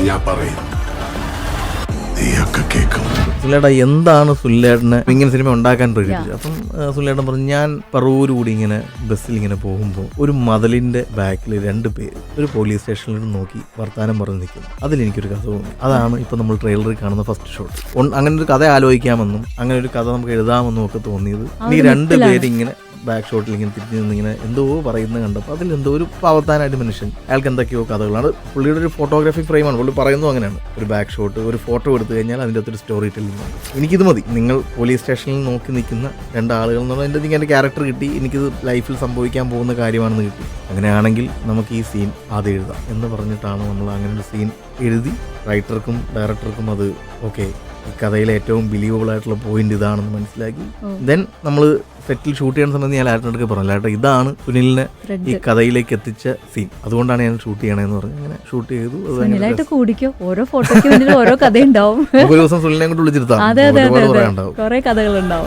ഞാൻ പറയും, നീയൊക്കെ കേൾക്കും. സുല്ലേട്ടാ, എന്താണ് സുല്ലേട്ടനെ ഇങ്ങനെ സിനിമ ഉണ്ടാക്കാൻ പ്രേരിപ്പിച്ചത്? അപ്പം സുല്ലേട്ടൻ പറഞ്ഞു, ഞാൻ പറവൂര് കൂടി ഇങ്ങനെ ബസ്സിൽ ഇങ്ങനെ പോകുമ്പോൾ ഒരു മതിലിന്റെ ബാക്കിൽ 2 പേര് ഒരു പോലീസ് സ്റ്റേഷനിൽ നോക്കി വർത്താനം പറഞ്ഞ് നിൽക്കുന്നു. അതിലെനിക്കൊരു കഥ തോന്നി. അതാണ് ഇപ്പൊ നമ്മൾ ട്രെയിലറിൽ കാണുന്ന ഫസ്റ്റ് ഷോട്ട്. അങ്ങനെ ഒരു കഥ ആലോചിക്കാമെന്നും അങ്ങനെ ഒരു കഥ നമുക്ക് എഴുതാമെന്നും ഒക്കെ തോന്നിയത് ഈ 2 പേര് ഇങ്ങനെ ബാക്ക് ഷോട്ടിൽ ഇങ്ങനെ തിരിഞ്ഞു നിന്നിങ്ങനെ എന്തോ പറയുന്നത് കണ്ടപ്പോൾ അതിൽ എന്തോ ഒരു പാവത്താനായിട്ട് മനുഷ്യൻ, അയാൾക്ക് എന്തൊക്കെയോ കഥകളാണ്. പുള്ളിയുടെ ഒരു ഫോട്ടോഗ്രാഫി ഫ്രെയിമാണ്. പുള്ളി പറയുന്നു അങ്ങനെയാണ്, ഒരു ബാക്ക് ഷോട്ട്, ഒരു ഫോട്ടോ എടുത്തു കഴിഞ്ഞാൽ അതിൻ്റെ അകത്തൊരു സ്റ്റോറി ടെല്ലിംഗ് ഉണ്ട്. എനിക്കിത് മതി. നിങ്ങൾ പോലീസ് സ്റ്റേഷനിൽ നോക്കി നിൽക്കുന്ന 2 ആളുകൾ എന്നുള്ള എൻ്റെ ക്യാരക്ടർ കിട്ടി, എനിക്കിത് ലൈഫിൽ സംഭവിക്കാൻ പോകുന്ന കാര്യമാണെന്ന് കിട്ടി. അങ്ങനെയാണെങ്കിൽ നമുക്ക് ഈ സീൻ ആദ്യം എഴുതാം എന്ന് പറഞ്ഞിട്ടാണ് നമ്മൾ അങ്ങനെ ഒരു സീൻ എഴുതി. റൈറ്റർക്കും ഡയറക്ടർക്കും അത് ഓക്കെ, ഈ കഥയിലെ ഏറ്റവും ബിലീവബിൾ ആയിട്ടുള്ള പോയിന്റ് ഇതാണെന്ന് മനസ്സിലാക്കി. ദെൻ നമ്മൾ സെറ്റിൽ ഷൂട്ട് ചെയ്യുന്ന സമയത്ത് ഞാൻ ലാറ്റനടുക്ക് പറഞ്ഞു, ലാട്ട ഇതാണ് സുനിലിനെ ഈ കഥയിലേക്ക് എത്തിച്ച സീൻ, അതുകൊണ്ടാണ് ഞാൻ ഷൂട്ട് ചെയ്യണമെന്ന് പറഞ്ഞു. അങ്ങനെ ഷൂട്ട് ചെയ്തു. ഓരോ ഫോട്ടോയ്ക്ക് ഓരോ കഥ ഉണ്ടാവും. ഒരു ദിവസം സുനിലിനെ കൊണ്ട് വിളിച്ചിരുത്താം, കുറെ കഥകളുണ്ടാവും.